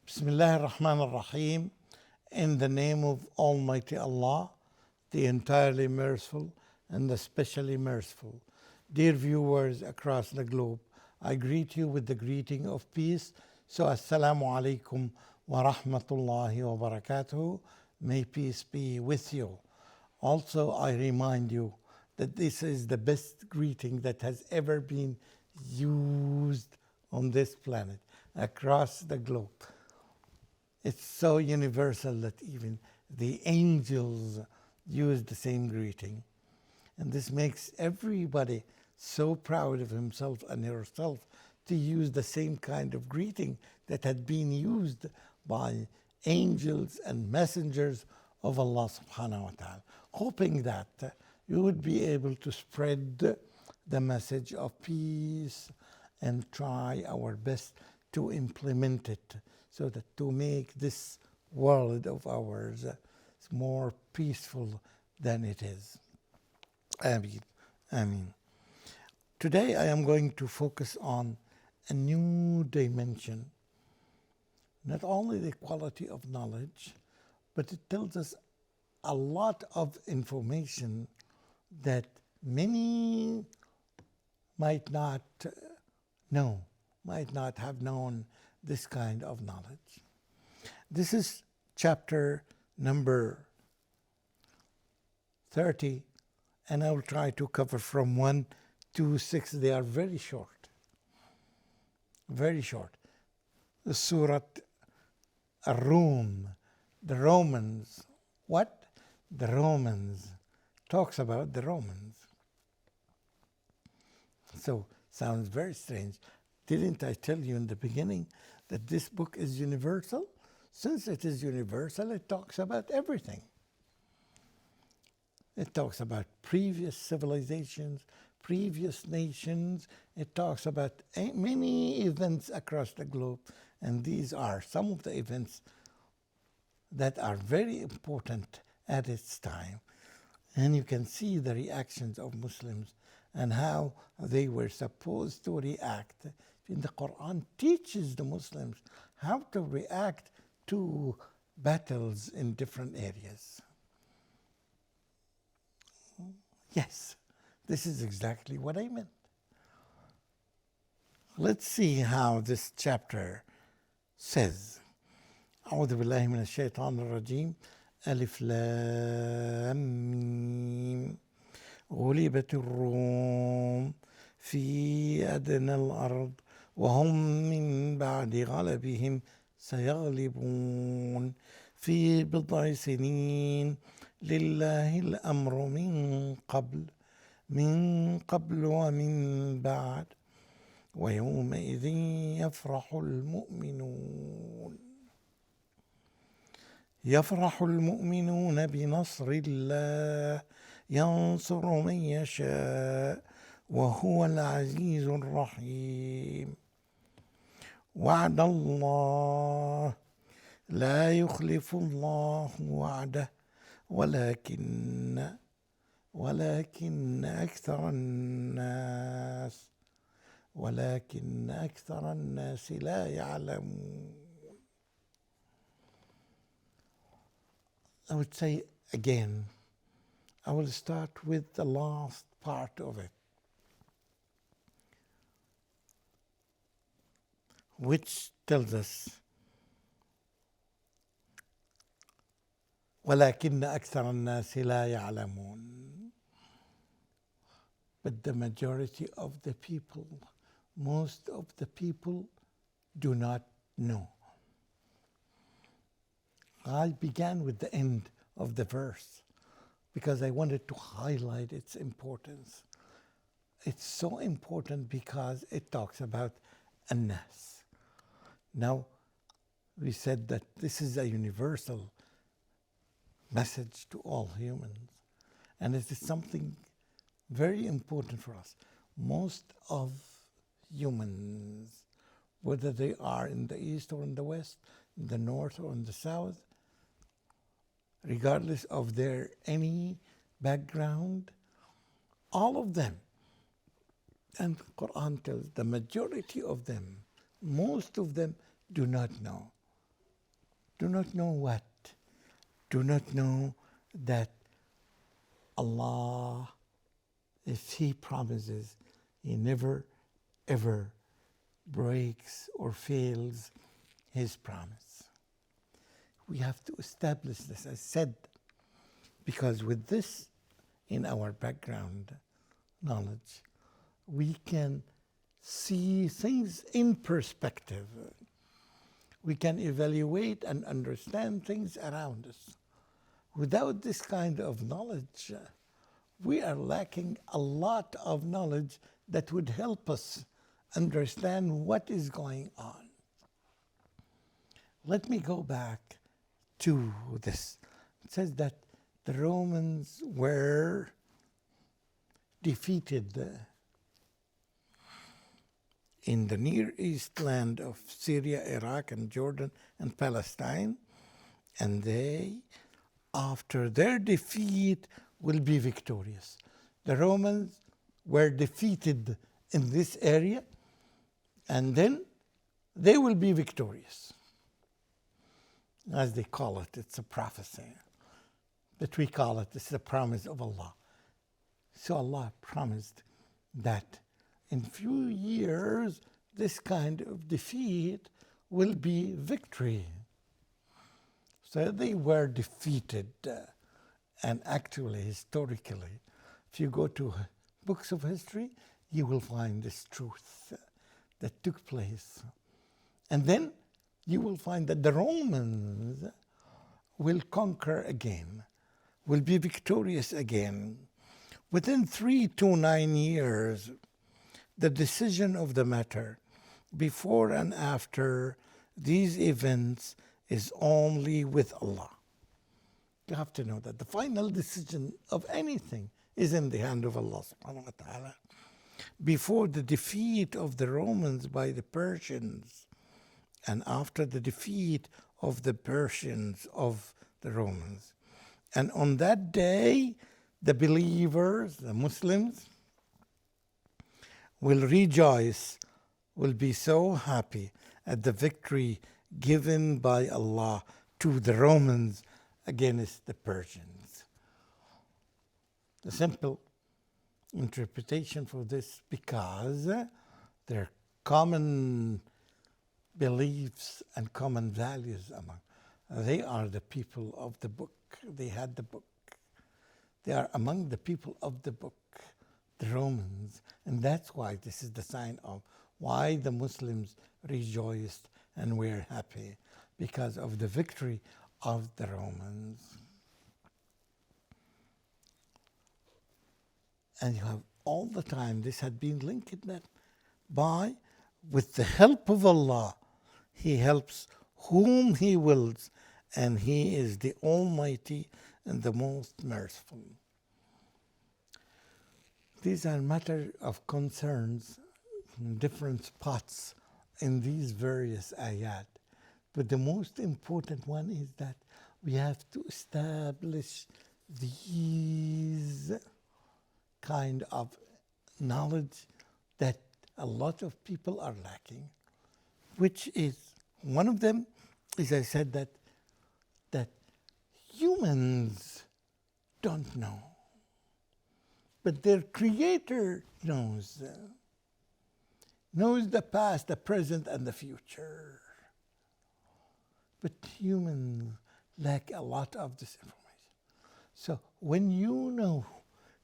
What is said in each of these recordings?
Bismillah ar-Rahman ar-Rahim. In the name of Almighty Allah, the entirely merciful and the specially merciful. Dear viewers across the globe, I greet you with the greeting of peace. So Assalamu alaikum wa rahmatullahi wa barakatuh. May peace be with you. Also, I remind you that this is the best greeting that has ever been used on this planet across the globe. It's so universal that even the angels use the same greeting. And this makes everybody so proud of himself and herself to use the same kind of greeting that had been used by angels and messengers of Allah subhanahu wa ta'ala, hoping that you would be able to spread the message of peace and try our best to implement it so that to make this world of ours more peaceful than it is. Ameen. Ameen. Today I am going to focus on a new dimension. Not only the quality of knowledge, but it tells us a lot of information that many might not know, might not have known this kind of knowledge. This is chapter number 30, and I will try to cover from 1 to 6. They are very short. Very short. The Surah Ar-Rum, the Romans. What? The Romans. Talks about the Romans. So, sounds very strange. Didn't I tell you in the beginning that this book is universal? Since it is universal, it talks about everything. It talks about previous civilizations, previous nations. It talks about many events across the globe. And these are some of the events that are very important at its time. And you can see the reactions of Muslims and how they were supposed to react. In the Quran teaches the Muslims how to react to battles in different areas. Yes, this is exactly what I meant. Let's see how this chapter says. أعوذ بالله من الشيطان الرجيم. ألف لام ميم. غلبت الروم في أدنى الأرض وهم من بعد غلبهم سيغلبون في بضع سنين لله الأمر من قبل ومن بعد ويومئذ يفرح المؤمنون بنصر الله ينصر من يشاء وهو العزيز الرحيم وعد الله لا يخلف الله وعده ولكن أكثر الناس لا يعلمون. I would say again, I will start with the last part of it, which tells us ولكن أكثر الناس لا يعلمون. But the majority of the people, most of the people do not know. I began with the end of the verse because I wanted to highlight its importance. It's so important because it talks about an-nas. Now, we said that this is a universal message to all humans, and it is something very important for us. Most of humans, whether they are in the east or in the west, in the north or in the south, regardless of their any background, all of them, and the Quran tells the majority of them, most of them do not know. Do not know what? Do not know that Allah, if He promises, He never ever breaks or fails His promise. We have to establish this, as said, because with this in our background knowledge, we can see things in perspective. We can evaluate and understand things around us. Without this kind of knowledge, we are lacking a lot of knowledge that would help us understand what is going on. Let me go back to this. It says that the Romans were defeated in the Near East land of Syria, Iraq, and Jordan, and Palestine. And they, after their defeat, will be victorious. The Romans were defeated in this area, and then they will be victorious. As they call it, it's a prophecy. But we call it, it's the promise of Allah. So Allah promised that in few years, this kind of defeat will be victory. So they were defeated. And actually, historically, if you go to books of history, you will find this truth that took place. And then you will find that the Romans will conquer again, will be victorious again. Within 3 to 9 years, the decision of the matter, before and after these events, is only with Allah. You have to know that the final decision of anything is in the hand of Allah subhanahu wa ta'ala. Before the defeat of the Romans by the Persians, and after the defeat of the Persians of the Romans. And on that day, the believers, the Muslims, will rejoice, will be so happy at the victory given by Allah to the Romans against the Persians. The simple interpretation for this, because their common beliefs and common values among, they are the people of the book. They had the book. They are among the people of the book, the Romans. And that's why this is the sign of why the Muslims rejoiced and were happy, because of the victory of the Romans. And you have all the time, this had been linked that by, with the help of Allah, He helps whom He wills, and He is the Almighty and the most merciful. These are matter of concerns in different spots in these various ayat. But the most important one is that we have to establish these kind of knowledge that a lot of people are lacking, which is, one of them is, I said, that humans don't know, but their Creator knows the past, the present, and the future. But humans lack a lot of this information. So when you know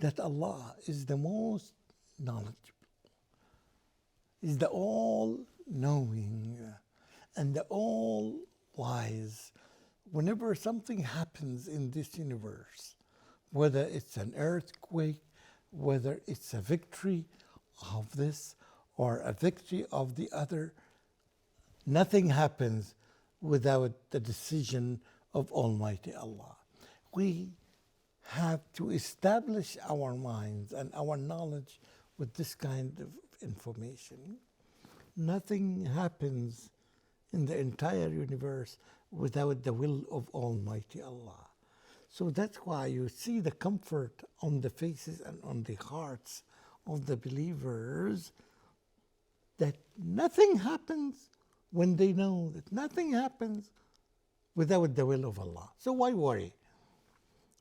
that Allah is the most knowledgeable, is the all-knowing, and the all-wise, whenever something happens in this universe, whether it's an earthquake, whether it's a victory of this or a victory of the other, nothing happens without the decision of Almighty Allah. We have to establish our minds and our knowledge with this kind of information. Nothing happens in the entire universe without the will of Almighty Allah. So that's why you see the comfort on the faces and on the hearts of the believers, that nothing happens when they know that nothing happens without the will of Allah. So why worry?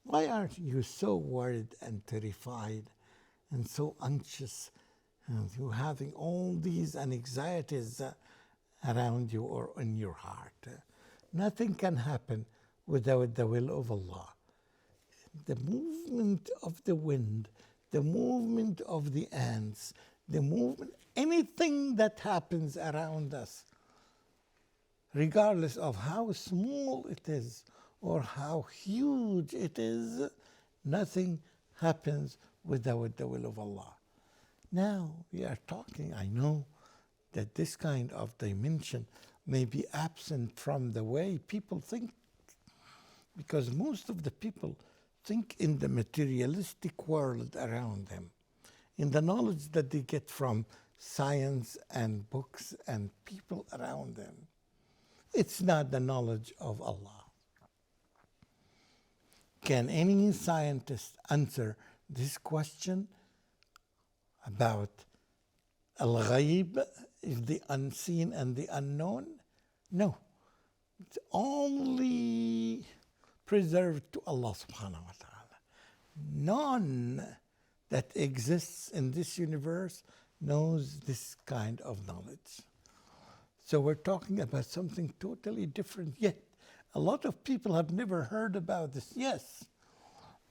Why aren't you so worried and terrified and so anxious, and you having all these anxieties around you or in your heart? Nothing can happen without the will of Allah. The movement of the wind, the movement of the ants, the movement, anything that happens around us, regardless of how small it is or how huge it is, nothing happens without the will of Allah. Now we are talking, I know that this kind of dimension may be absent from the way people think, because most of the people think in the materialistic world around them, in the knowledge that they get from science and books and people around them. It's not the knowledge of Allah. Can any scientist answer this question about al-ghayb, is the unseen and the unknown? No. It's only preserved to Allah subhanahu wa ta'ala. None that exists in this universe knows this kind of knowledge. So we're talking about something totally different, yet a lot of people have never heard about this. Yes,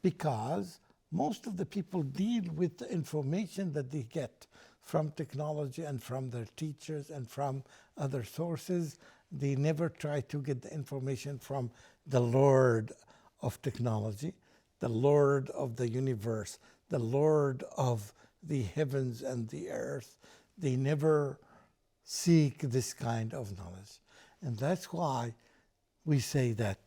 because most of the people deal with the information that they get from technology and from their teachers and from other sources. They never try to get the information from the Lord of technology, the Lord of the universe, the Lord of the heavens and the earth. They never seek this kind of knowledge. And that's why we say that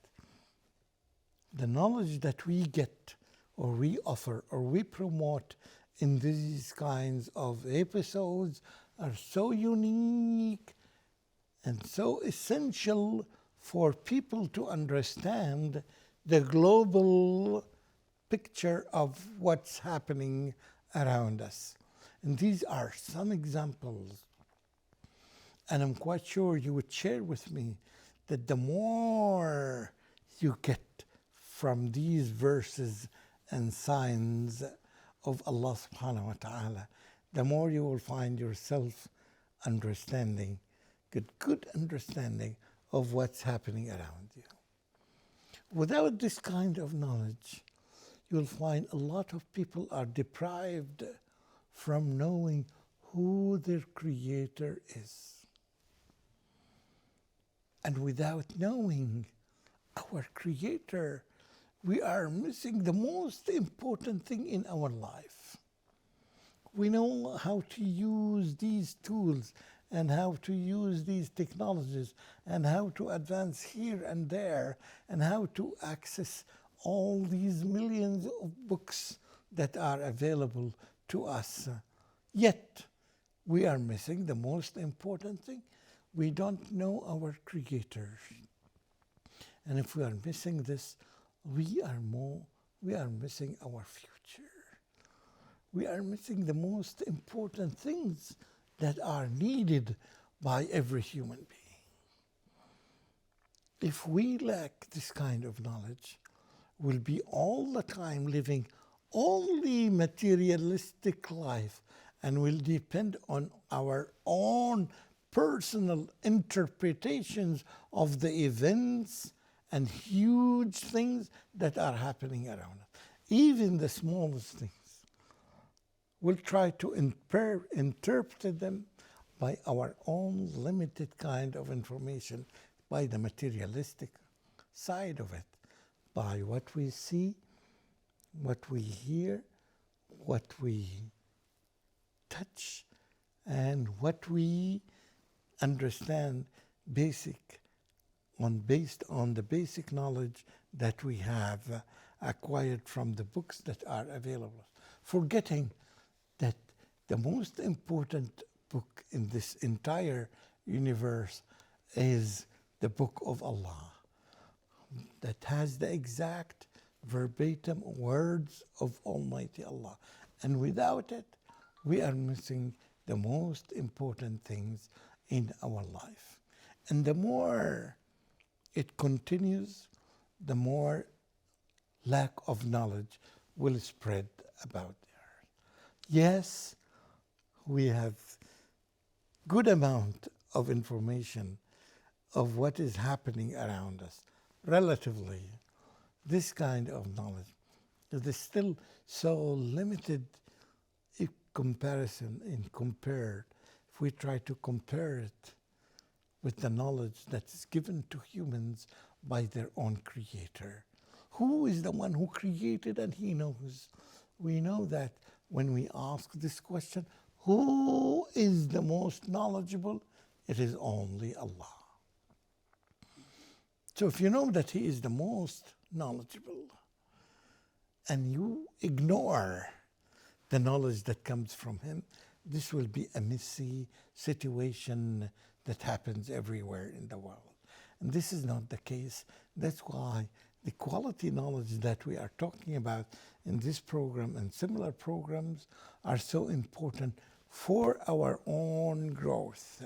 the knowledge that we get or we offer or we promote in these kinds of episodes are so unique and so essential for people to understand the global picture of what's happening around us. And these are some examples. And I'm quite sure you would share with me that the more you get from these verses and signs of Allah subhanahu wa ta'ala, the more you will find yourself understanding, good understanding of what's happening around you. Without this kind of knowledge, you'll find a lot of people are deprived from knowing who their Creator is. And without knowing our Creator, we are missing the most important thing in our life. We know how to use these tools and how to use these technologies and how to advance here and there and how to access all these millions of books that are available to us. Yet, we are missing the most important thing. We don't know our Creator. And if we are missing this, we are missing our future. We are missing the most important things that are needed by every human being. If we lack this kind of knowledge, we'll be all the time living only materialistic life and will depend on our own personal interpretations of the events and huge things that are happening around us. Even the smallest things. We'll try to interpret them by our own limited kind of information, by the materialistic side of it, by what we see, what we hear, what we touch, and what we understand based on the basic knowledge that we have acquired from the books that are available. Forgetting that the most important book in this entire universe is the book of Allah, that has the exact verbatim words of Almighty Allah. And without it, we are missing the most important things in our life. And the more it continues, the more lack of knowledge will spread about the earth. Yes, we have good amount of information of what is happening around us, relatively. This kind of knowledge, it is still so limited in comparison, if we try to compare it with the knowledge that is given to humans by their own creator. Who is the one who created and he knows? We know that when we ask this question, who is the most knowledgeable? It is only Allah. So if you know that He is the most knowledgeable and you ignore the knowledge that comes from Him, this will be a messy situation that happens everywhere in the world. And this is not the case. That's why the quality knowledge that we are talking about in this program and similar programs are so important for our own growth,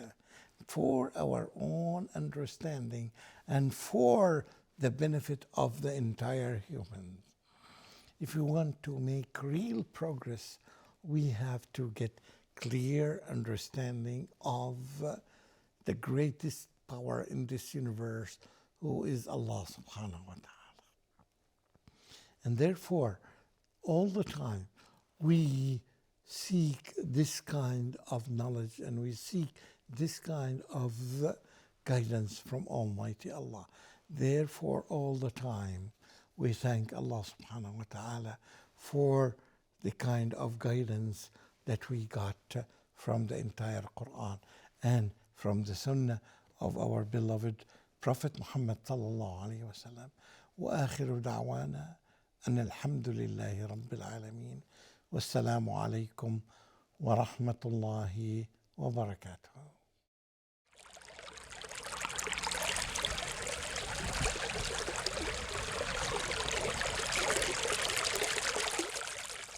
for our own understanding, and for the benefit of the entire human. If we want to make real progress, we have to get clear understanding of the greatest power in this universe, who is Allah subhanahu wa ta'ala. And therefore, all the time, we seek this kind of knowledge and we seek this kind of guidance from Almighty Allah. Therefore, all the time, we thank Allah subhanahu wa ta'ala for the kind of guidance that we got from the entire Quran and from the Sunnah of our beloved Prophet Muhammad sallallahu alayhi wa sallam. وآخر دعوانا أن الحمد لله رب العالمين والسلام عليكم ورحمة الله وبركاته.